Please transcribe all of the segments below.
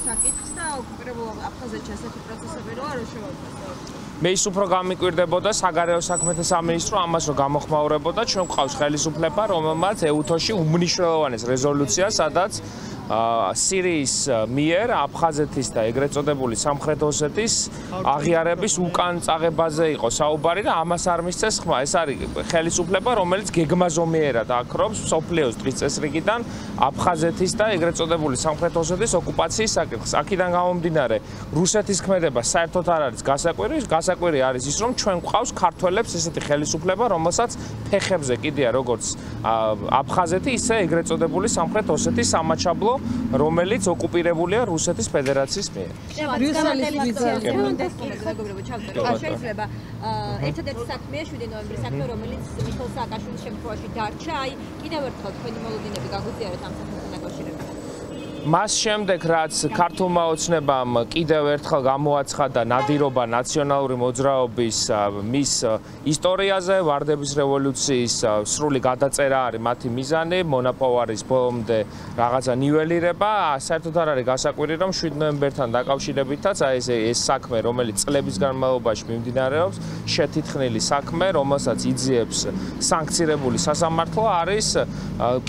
საკითხს და ოკუპირებულ აფხაზეთში ასეთი პროცესები როა რო შევავდეთ. მე ის უფრო გამიკვირდებოდა საგარეო საქმეთა სამინისტრო ამას რომ გამოხმაურებოდა ჩვენ გვყავს ხელისუფლება რომელმაც ეუთოში უმნიშვნელოვანეს რეზოლუცია სადაც სირიის მიერ აფხაზეთის და ეგრეთ წოდებული სამხრეთ ოსეთის აღიარების უკან წაღებაზე იყო საუბარი და ამას არ მისცეს ხმა. ეს არის ხელისუფლება რომელიც გეგმაზომიერად აქრობს მსოფლიოს ტყის წესრიგიდან აფხაზეთის და ეგრეთ წოდებული სამხრეთ ოსეთის ოკუპაციის საკითხს. აქედან გამომდინარე რუსეთის ქმედება საერთოდ არ არის გასაკვირი არის ის რომ ჩვენ გვყავს ქართველებს ესეთი ხელისუფლება რომელსაც ფეხებზე კიდია როგორც აფხაზეთი ისე ეგრეთ წოდებული სამხრეთ ოსეთის სამაჩაბლო რომელიც ოკუპირებულია რუსეთის ფედერაციის მიერ. შეიძლება ერთადერთი საქმეა 7 ნოემბრის საქმე რომელიც მიხეილ სააკაშვილის შემთხვევაში დარჩა. აი კიდევ ერთხელ თქვენი მოლოდინები გაგუზიარეთ ამ საქმესთან დაკავშირებით. მას შემდეგ რაც ქართულმა ოცნებამ კიდევ ერთხელ გამოაცხადა ნადირობა ნაციონალური მოძრაობის მის ისტორიაზე, ვარდების რევოლუციის სრული გადაწერა არის მათი მიზანი, მონაპოვარის ბოლომდე რაღაცა ნიველირება, საერთოდ არ არის გასაკვირი რომ 7 ნოემბერთან დაკავშირებითაც აი ეს საქმე, რომელიც წლების განმავლობაში მიმდინარეობს, შეთითხნილი საქმე, რომელსაც იძიებს სანქცირებული სასამართლო არის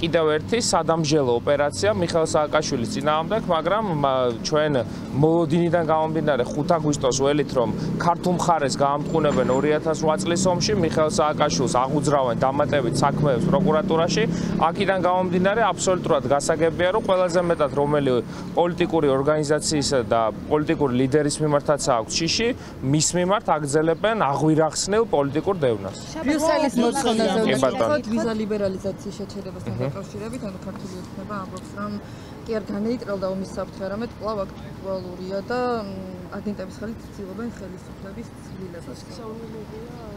კიდევ ერთი სადამსჯელო ოპერაცია მიხეილ სააკაშვილის წინააღმდეგ, მაგრამ ჩვენ მოლოდინიდან გამომდინარე 5 აგვისტოს ველით რომ ქართულ მხარეს გაამტყუნებენ 2008 წლის ომში მიხეილ სააკაშვილს აღუძრავენ დამატებით საქმეებს პროკურატურაში. აქედან გამომდინარე აბსოლუტურად გასაგებია რომ ყველაზე მეტად რომელი პოლიტიკური ორგანიზაციისა და პოლიტიკური ლიდერის მიმართაც აქვს შიში, მის მიმართ აგრძელებენ აღვირახსნილ პოლიტიკურ დევნას. ბრიუსელის მოთხოვნაზე ვიყავთ ვიზა ლიბერალიზაციის შეჩერებასთან დაკავშირებით, ანუ ქართული ოცნება ამბობს რომ კი არ განეიტრალდა ომის საფრთხე, არამედ კვლავ აქტუალურია და აგენტების ხელით ცდილობენ ხელისუფლების ცვლილებას.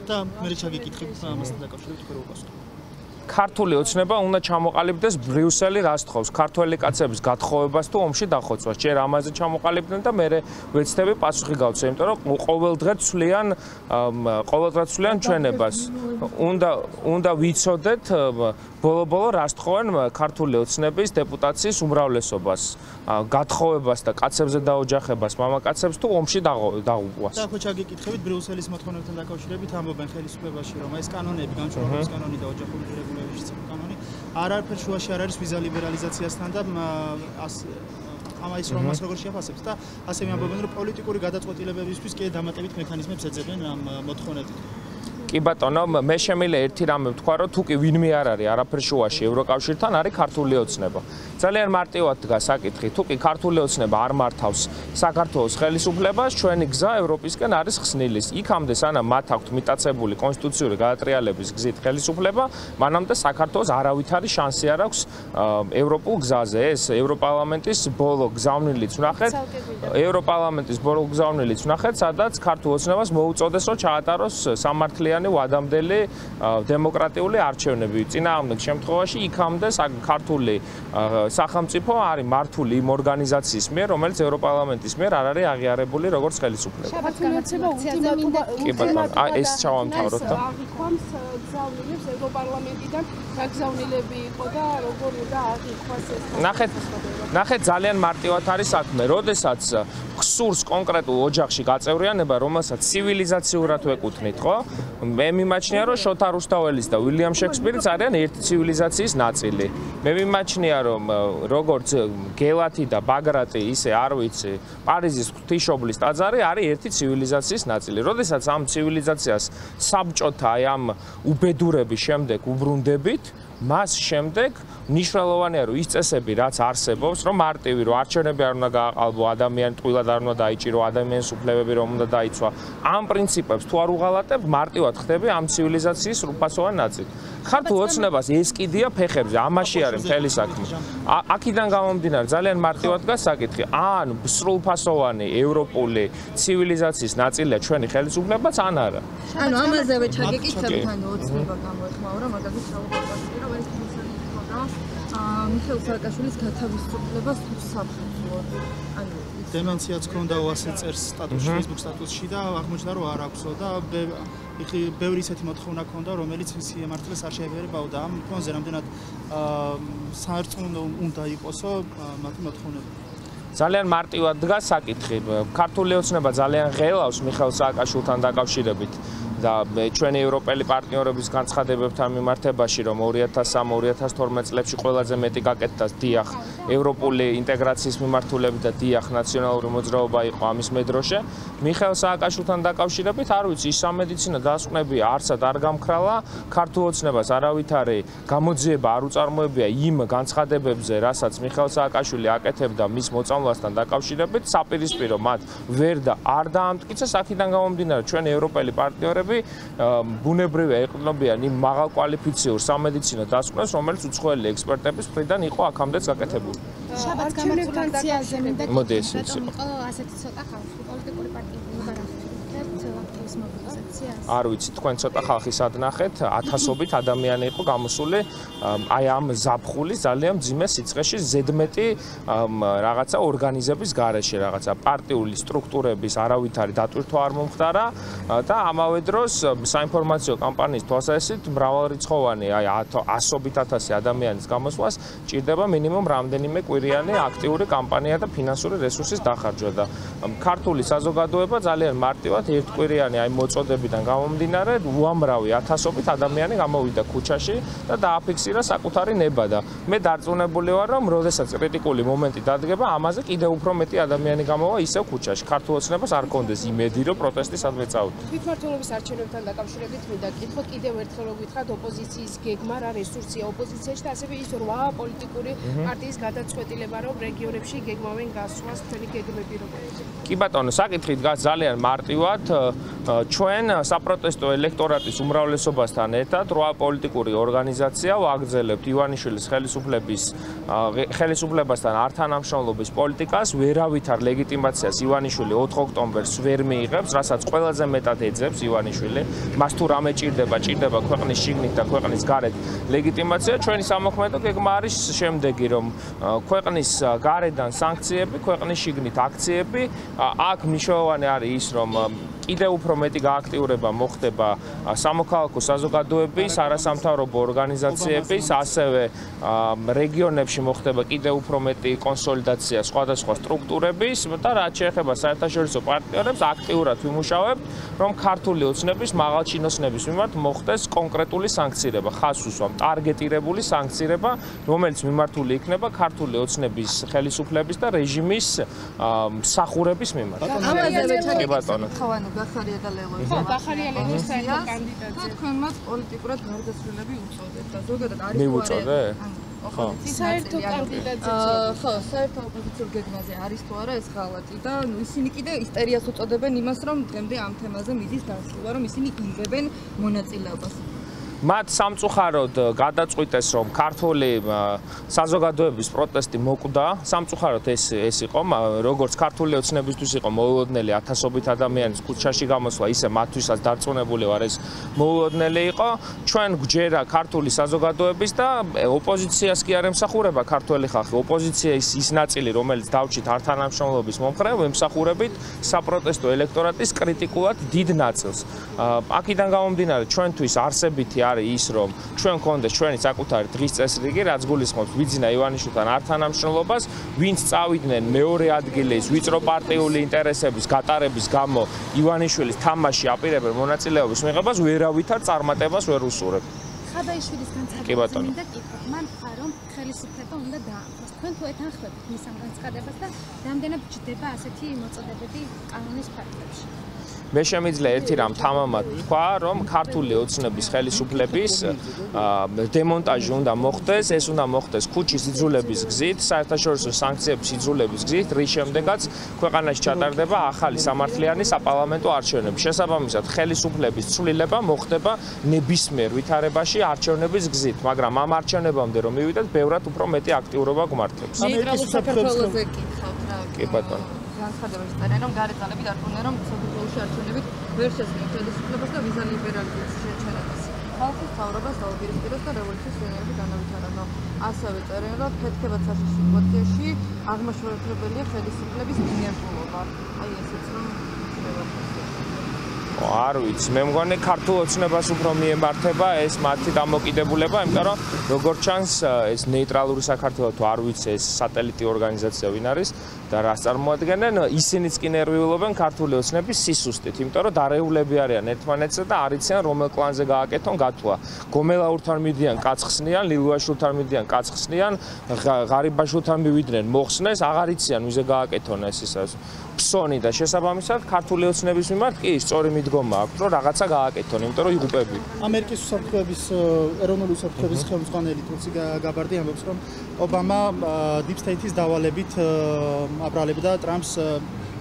და მე ჩაგიკითხებ ამასთან დაკავშირებით თქვენ უყასთ. ქართული ოცნება უნდა ჩამოყალიბდეს ბრიუსელი რას თხოვს ქართველი კაცების გათხოვებას თუ ომში დახოცვას. ჯერ ამაზე ჩამოყალიბდნენ და მე ვეცდები პასუხი გავცე, იმიტომ რომ ყოველდღე ცვლიან ჩვენებას. უნდა ვიცოდეთ ბოლო-ბოლო რას თხოვენ ქართული ოცნების დეპუტაციის უმრავლესობას. გათხოვებას და კაცებზე დაოჯახებას მამაკაცებს თუ ომში დაღუპვას. და ხო ჩაგიკითხებით ბრიუსელის მოთხოვნებთან დაკავშირებით ამბობენ ხელისუფლებაში რომ ეს კანონები, განსხვავების კანონი და ოჯახური რეგულირების კანონი არაფერ შუაში არ არის ვიზა ლიბერალიზაციასთან და ამ ის რომ მას როგორ შეაფასებს და ასევე ამბობენ რომ პოლიტიკური გადაწყვეტილებებისთვის კი დამატებით მექანიზმებს ეძებენ ამ მოთხოვნებით. კი ბატონო, მე შემიძლია ერთი რამე ვთქვა, რომ თუ კი ვინმე არ არის არაფერ შუაში ევროკავშირთან, არის ქართული ოცნება. ძალიან მარტივად დგას საკითხი, თუ კი ქართული ოცნება არ მართავს საქართველოს ხელისუფლებას, ჩვენი გზა ევროპისკენ არის ხსნილი. იქამდე სანამ მათ აქვთ მიტაცებული კონსტიტუციური გადატრიალების გზით ხელისუფლება, მანამდე საქართველოს არავითარი შანსი არ აქვს ევროპულ გზაზე. ეს ევროპარლამენტის ბოლო გზავნილიც ვნახეთ, სადაც ქართულ ოცნებას მოუწოდეს, რომ ჩაატაროს სამართლიანი ვადამდელი დემოკრატიული არჩევნები. წინააღმდეგ შემთხვევაში იქამდე ქართული სახელმწიფო არის მართული იმ ორგანიზაციის მიერ, რომელიც ევროპარლამენტის მიერ არ არის აღიარებული როგორც ხელისუფლება. კი ბატონო, ეს ჩავამთავროთ და აღიქვამს გზავნილებს ევროპარლამენტიდან, რა გზავნილები იყო და როგორ უნდა აღიქვას ეს. ნახეთ ძალიან მარტივად არის საქმე. როდესაც გსურს კონკრეტულ ოჯახში გაწევრიანება, რომელსაც ცივილიზაციურად ვეკუთვნით, ხო? მე მიმაჩნია, რომ შოთა რუსთაველის და უილიამ შექსპირიც არიან ერთი ცივილიზაციის ნაწილი. მე მიმაჩნია, რომ როგორც გელათი და ბაგრატი, ისე არ ვიცი, პარიზის ღვთისმშობლის ტაძარი არის ერთი ცივილიზაციის ნაწილი. როდესაც ამ ცივილიზაციას საბჭოთა აი ამ უბედურების შემდეგ უბრუნდებით, მას შემდეგ მნიშვნელოვანია რომ ის წესები რაც არსებობს რომ მარტივი რომ არჩევნები არ უნდა გააყალბო ადამიანი ტყუილად არ უნდა დაიჭირო ადამიანის უფლებები რომ უნდა დაიცვა ამ პრინციპებს თუ არ უღალატებ მარტივად ხდები ამ ცივილიზაციის სრულფასოვანი ნაწილი. ქართულ ოცნებას ეს კიდია ფეხებზე ამაში არის მთელი საქმე. აქედან გამომდინარე ძალიან მარტივად დგას საკითხი ან სრულფასოვანი ევროპული ცივილიზაციის ნაწილია ჩვენი ხელისუფლებაც ან არა. ანუ ამაზევე ჩაგეკითხებით ანუ ოცნება გამოეხმაურა მაგალითად ჩავუყურებთ რომ ეს მიხეილ სააკაშვილის გათავისუფლებას თუ საფუძვლად. ანუ დემენციაც ქონდა ასე წერს სტატუსში, Facebook სტატუსში და აღმოჩნდა რომ არ აქვსო და ბევრი ისეთი მოთხოვნა ქონდა, რომელიც სიამართლეს არ შეებერებაოდა. ამ ფონზე რამდენად საერთოდ უნდა იყოსო მათი მოთხოვნები. ძალიან მარტივად დგას საკითხი. ქართული ოცნება ძალიან ღელავს მიხეილ სააკაშვილთან დაკავშირებით და ჩვენი ევროპელი პარტნიორების განცხადებებთან მიმართებაში, რომ 2003-2012 წლებში ყველაზე მეტი გაკეთდა დიახ ევროპული ინტეგრაციის მიმართულებით და დიახ ნაციონალური მოძრაობა იყო ამის მედროშე. მიხეილ სააკაშვილთან დაკავშირებით არ ვიცი, ის სამედიცინო დასკვნები არსად არ გამქრალა, ქართულ ოცნებას არავითარი გამოძიება არ უწარმოებია იმ განცხადებებზე, რასაც მიხეილ სააკაშვილი აკეთებდა მის მოწამვლასთან დაკავშირებით, საპირისპირო მათ ვერ და არ დაამტკიცეს, აქედან გამომდინარე ჩვენი ევროპელი პარტნიორები ბუნებრივია ეყრდნობიან იმ მაღალკვალიფიციურ სამედიცინო დასკვნებს, რომელიც უცხოელი ექსპერტების მხრიდან იყო აქამდეც გაკეთებული. შაბათს გამართულაციაზე მინდა მოდი ეს იყო ასეთი ცოტა ხალხი პოლიტიკური პარტიები გარანტირებთ ლაპტოპის მობილიზაციას. არ ვიცი, თქვენ ცოტა ხალხის ადნახეთ, ათასობით ადამიანი იყო გამოსული აი ამ ზაფხულის ძალიან მძიმე სიცხეში ზედმეტი რაღაცა ორგანიზების გარეშე, რაღაცა პარტიული სტრუქტურების არავითარი დატვირთვა არ მომხდარა და ამავე დროს საინფორმაციო კამპანიის თვალსაზრისით მრავალრიცხოვანი აი ასობით ათასი ადამიანის გამოსვლას ჭირდება მინიმუმ რამდენიმე კვირიანი აქტიური კამპანია და ფინანსური რესურსის დახარჯვა და ქართული საზოგადოება ძალიან მარტივად ერთკვირიანი აი მოწოდებიდან გამომდინარე უამრავი ათასობით ადამიანი გამოვიდა ქუჩაში და დააფიქსირა საკუთარი ნება და მე დარწმუნებული ვარ რომ როდესაც კრიტიკული მომენტი დადგება ამაზე კიდევ უფრო მეტი ადამიანი გამოვა ისევ ქუჩაში ქართულ ოცნებას არ კონდეს იმედი რომ პროტესტი სადმე წავიდა თვითმმართველობის არჩევნებთან დაკავშირებით მინდა კითხო კიდევ ერთხელ რომ გითხრათ ოპოზიციის გეგმა რა რესურსია ოპოზიციაში და ასევე ის 8 პოლიტიკური პარტიის გადაწყვეტილება რომ რეგიონებში გეგმავენ გასვლას თქვენი გეგმები როგორია კი ბატონო საკითხი დგას ძალიან მარტივად ჩვენ საპროტესტო ელექტორატის უმრავლესობასთან ერთად 8 პოლიტიკური ორგანიზაცია ვაგრძელებთ ივანიშვილის ხელისუფლებასთან ართანამშრომლობის პოლიტიკას ვერავითარ ლეგიტიმაციას ივანიშვილი 4 ოქტომბერს ვერ მიიღებს, რასაც ყველაზე მეტად ეძებს ივანიშვილი. მას თუ რამე ჭირდება ქვეყნის შიგნით და ქვეყნის გარეთ ლეგიტიმაცია. ჩვენი სამოქმედო გეგმა არის შემდეგი, რომ ქვეყნის გარედან სანქციები, ქვეყნის შიგნით აქციები, აქ მნიშვნელოვანი არის ის, რომ კიდევ უფრო მეტი გააქტიურება მოხდება სამოქალაქო საზოგადოების, არასამთავრობო ორგანიზაციების, ასევე რეგიონებში მოხდება კიდევ უფრო მეტი კონსოლიდაცია სხვადასხვა სტრუქტურების და რაც შეეხება საერთაშორისო პარტნიორებს, აქტიურად ვიმუშავებთ, რომ ქართული ოცნების მაღალჩინოსნების მიმართ მოხდეს კონკრეტული სანქცირება, ხაზს უსვამ ტარგეტირებული სანქცირება, რომელიც მიმართული იქნება ქართული ოცნების ხელისუფლების და რეჟიმის მსახურების მიმართ. კი ბატონო. გახარია და ლელოი. ხო, გახარია ლელოის საერთო კანდიდატია. თქვენ მას პოლიტიკურად გარდაცვლილები უწოდეთ და ზოგადად არის მე უწოდე? ხო. საერთო კანდიდატია. ხო, საერთო ოპოზიციურ გეგმაზე არის თუ არა ეს ხალხი და ისინი კიდე ისტერიას უწოდებენ იმას, რომ დღემდე ამ თემაზე მიდის დასწრება, რომ ისინი იღებენ მონაწილეობას. მათ სამწუხაროდ გადაწყვიტეს, რომ ქართული საზოგადოების პროტესტი მოკვდა. სამწუხაროდ ეს იყო, როგორც ქართული ოცნებისთვის იყო მოულოდნელი ათასობით ადამიანის ქუჩაში გამოსვლა, ისე მათთვისაც დარწმუნებული ვარ ეს მოულოდნელი იყო. ჩვენ გვჯერა ქართული საზოგადოების და ოპოზიციას კი არ ემსახურება ქართველი ხალხი. ოპოზიციის ის ნაწილი, რომელიც დავჭით ართანამშრომლობის მომხრე, ვემსახურებით საპროტესტო ელექტორატის კრიტიკულად დიდ ნაწილს. აქედან გამომდინარე, ჩვენთვის არსებითი არის ის, რომ ჩვენ გქონდეს ჩვენი საკუთარი დღის წესრიგი, რაც გულისხმობს ვიძინა ივანიშვილთან ართანამშრომლობას, ვინც წავიდნენ მეორე ადგილის ვიწრო პარტიული ინტერესების გატარების გამო ივანიშვილის თამაში აპირებენ მონაწილეობის მიღებას, ვერავითარ წარმატებას ვერ უსურვებ. ხაბაიშვილის განცხადებას მინდა კითხოთ, მან თქვა, რომ ხელისუფლება უნდა დაამხოს. თქვენ თუ ეთანხმებით მის ამ განცხადებას და რამდენად ჯდება ასეთი მოწოდებები კანონის ფარგლებში? მე შემიძლია ერთი რამ თამამად თქვა, რომ ქართული ოცნების ხელისუფლების დემონტაჟი უნდა მოხდეს, ეს უნდა მოხდეს ქუჩის იძულების გზით, საერთაშორისო სანქციების იძულების გზით, რის შემდეგაც ქვეყანაში ჩატარდება ახალი სამართლიანი საპარლამენტო არჩევნები. შესაბამისად, ხელისუფლების ცვლილება მოხდება ნებისმიერ ვითარებაში არჩევნების გზით, მაგრამ ამ არჩევნებამდე რომ მივიდეთ, ბევრად უფრო მეტი აქტიურობა გვმართლებს. ნეიტრალურ საქართველოზე კითხავთ რა. კი ბატონო. განცხადებას წერენ, რომ გარეთ ძალები დარწმუნდნენ, რომ საქართველოში არჩევნებით ვერ შესწავლენ ხელისუფლებას და ვიზა ლიბერალიზაციის შეჩერებას. ხალხის თავრობას დაუპირისპიროს და რევოლუციის სცენარები განავითარებო. ასევე წერენ, რომ ფეთქებად საშიში სიტუაციაში აღმაშორებელია ხელისუფლების მინერტულობა. აი ესეც რომ არ ვიცი, მე მგონი ქართულ ოცნებას უფრო მიემართება ეს მათი დამოკიდებულება, იმიტომ რომ როგორც ჩანს ეს ნეიტრალური საქართველო თუ არ ვიცი ეს სატელიტი ორგანიზაცია ვინ არის და რას წარმოადგენენ, ისინიც კი ნერვიულობენ ქართული ოცნების სისუსტით, იმიტომ რომ დარეულები არიან ერთმანეთზე და არ იციან რომელ კლანზე გააკეთონ გათვლა. გომელაურთან მიდიან, კაცხსნიან, ლილუაშვილთან მიდიან, კაცხსნიან, ღარიბაშვილთან მივიდნენ, მოხსნეს, აღარ იციან ვიზე გააკეთონ ეს ისა ფსონი და შესაბამისად ქართული ოცნების მიმართ კი სწორი მიდგომა აქვს, რომ რაღაცა გააკეთონ, იმიტომ რომ იღუპები. ამერიკის უსაფრთხოების ეროვნული უსაფრთხოების ხელმძღვანელი თურცი გაბარდი ამბობს, რომ ობამა Deep State-ის დავალებით აბრალებდა ტრამპს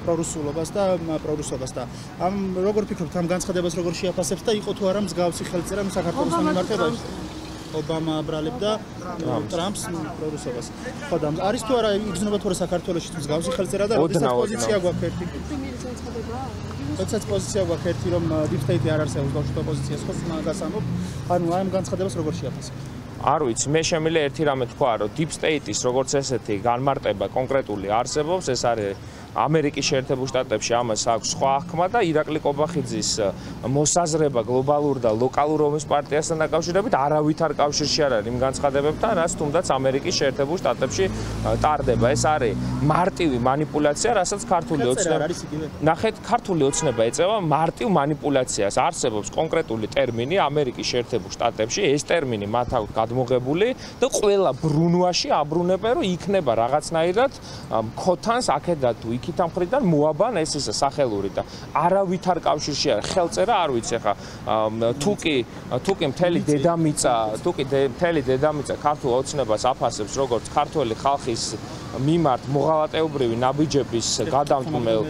პრორუსულობას და პრორუსობას და ამ როგორ ფიქრობთ ამ განცხადებას როგორ შეაფასებთ და იყო თუ არა მსგავსი ხელწერა საქართველოს მიმართებაში? ობამა აბრალებდა ტრამპს პრორუსობას. ხო და არის თუ არა იგრძნობა თუ არა საქართველოში მსგავსი ხელწერა და როდესაც პოზიცია გვაქვს ერთი? როდესაც პოზიცია გვაქვს ერთი რომ Deep State არ არსებობს ბავშვთა პოზიციას ხო მაგას ამბობ. ანუ ამ განცხადებას როგორ შეაფასებთ? არ ვიცი, მე შემიძლია ერთი რამე თქვა, რომ Deep State-ის როგორც ესეთი განმარტება კონკრეტული არსებობს, ეს არის ამერიკის შეერთებულ შტატებში ამას აქვს სხვა აღქმა და ირაკლი ყობახიძის მოსაზრება გლობალურ და ლოკალურ ომის პარტიასთან დაკავშირებით არავითარ კავშირში არ არის იმ განცხადებებთან, რაც თუნდაც ამერიკის შეერთებულ შტატებში ტარდება. ეს არის მარტივი манипуляция, რასაც ქართული ოცნება ნახეთ, ქართული ოცნება ეწევა მარტივ манипуляციას. არსებობს კონკრეტული ტერმინი ამერიკის შეერთებულ შტატებში, ეს ტერმინი მათ აქვს გადმოღებული და ყველა ბრუნვაში აბრუნებენ, რომ იქნება რაღაცნაირად ქოთანს აქედან თუ იქით ამ მხრიდან მოაბან ეს ისა სახელური და არავითარ კავშირში არის ხელწერა არ ვიცი ხა თუკი მთელი დედამიწა ქართულ ოცნებას აფასებს როგორც ქართველი ხალხის მიმართ მოღალატეობრივი ნაბიჯების გადამდგმელ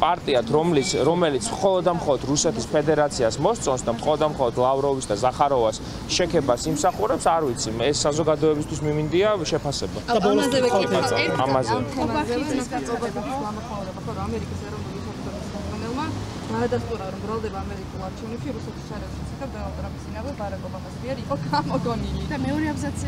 პარტიად რომელიც მხოლოდ და მხოლოდ რუსეთის ფედერაციას მოსწონს და მხოლოდ და მხოლოდ ლავროვის და ზახაროვას შექებას იმსახურებს არ ვიცი ეს საზოგადოებისთვის მიმინდია შეფასება ამაზე ვეკითხავთ ამაზე ამერიკის ეროვნული საფრთხის ხელმძღვანელმა დაადასტურა რომ ბრალდება ამერიკულ არჩევნებში რუსეთის ჩარევისთვის და დონალდ ტრამპის წინააღმდეგ ბარაკ ობამას მიერ იყო გამოგონილი და მეორე აბზაცი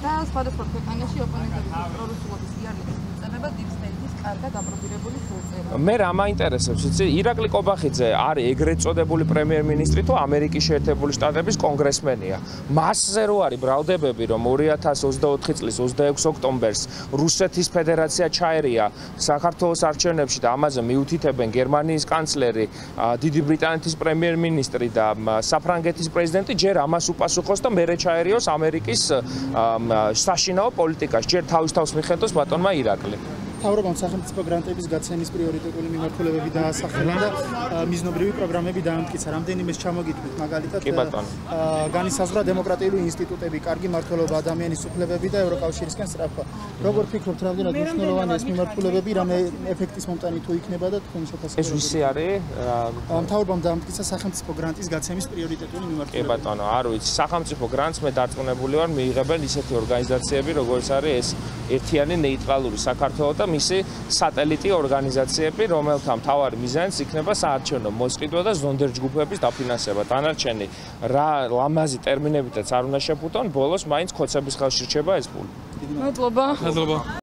და სხვადასხვა ქვეყანაში ოპონენტების პრორუსულობის იარაღის მიწება Deep State-ის კარგად აპრობირებული ხელწერა. მე რა მაინტერესებს, იცი, ირაკლი ყობახიძე არის ეგრეთ წოდებული პრემიერ-მინისტრი თუ ამერიკის შეერთებული შტატების კონგრესმენია. მასზე რო არის ბრალდებები, რომ 2024 წლის 26 ოქტომბერს რუსეთის ფედერაცია ჩაერია საქართველოს არჩევნებში და ამაზე მიუთითებენ გერმანიის კანცლერი, დიდი ბრიტანეთის პრემიერ-მინისტრი და საფრანგეთის პრეზიდენტი, ჯერ ამას უპასუხოს და მერე ჩაერიოს ამერიკის საშინაო პოლიტიკას, ჯერ თავის თავს მიხედოს ბატონმა ირაკლი. მთავრობამ სახელმწიფო გრანტების გაცემის პრიორიტეტული მიმართულებები დაასახელა და მიზნობრივი პროგრამები დაამტკიცა. რამდენიმეს ჩამოგითვლით მაგალითად განისაზღვრა დემოკრატიული ინსტიტუტები, კარგი მმართველობა, ადამიანის უფლებები და ევროკავშირისკენ სწრაფვა. როგორ ფიქრობთ, რამდენად მნიშვნელოვანია ეს მიმართულებები, რამე ეფექტის მომტანი თუ იქნება და თქვენი შეფასება? ეს ვისი არის? მთავრობამ დაამტკიცა სახელმწიფო გრანტის გაცემის პრიორიტეტული მიმართულებები. კი ბატონო, არ ვიცი, სახელმწიფო გრანტს მე დარწმუნებული ვარ, მიიღებენ ისეთი ორგანიზაციები, როგორც არის ეს ერთიანი ნეიტრალური საქართველო და მისი სატელიტი ორგანიზაციები, რომელთა მთავარი მიზანიც იქნება საარჩევნო მოსყიდვა და ზონდერ ჯგუფების დაფინანსება. დანარჩენი რა ლამაზი ტერმინებითაც არ უნდა შეფუთონ, ბოლოს მაინც ხოცების ხელში რჩება ეს ფული. მადლობა.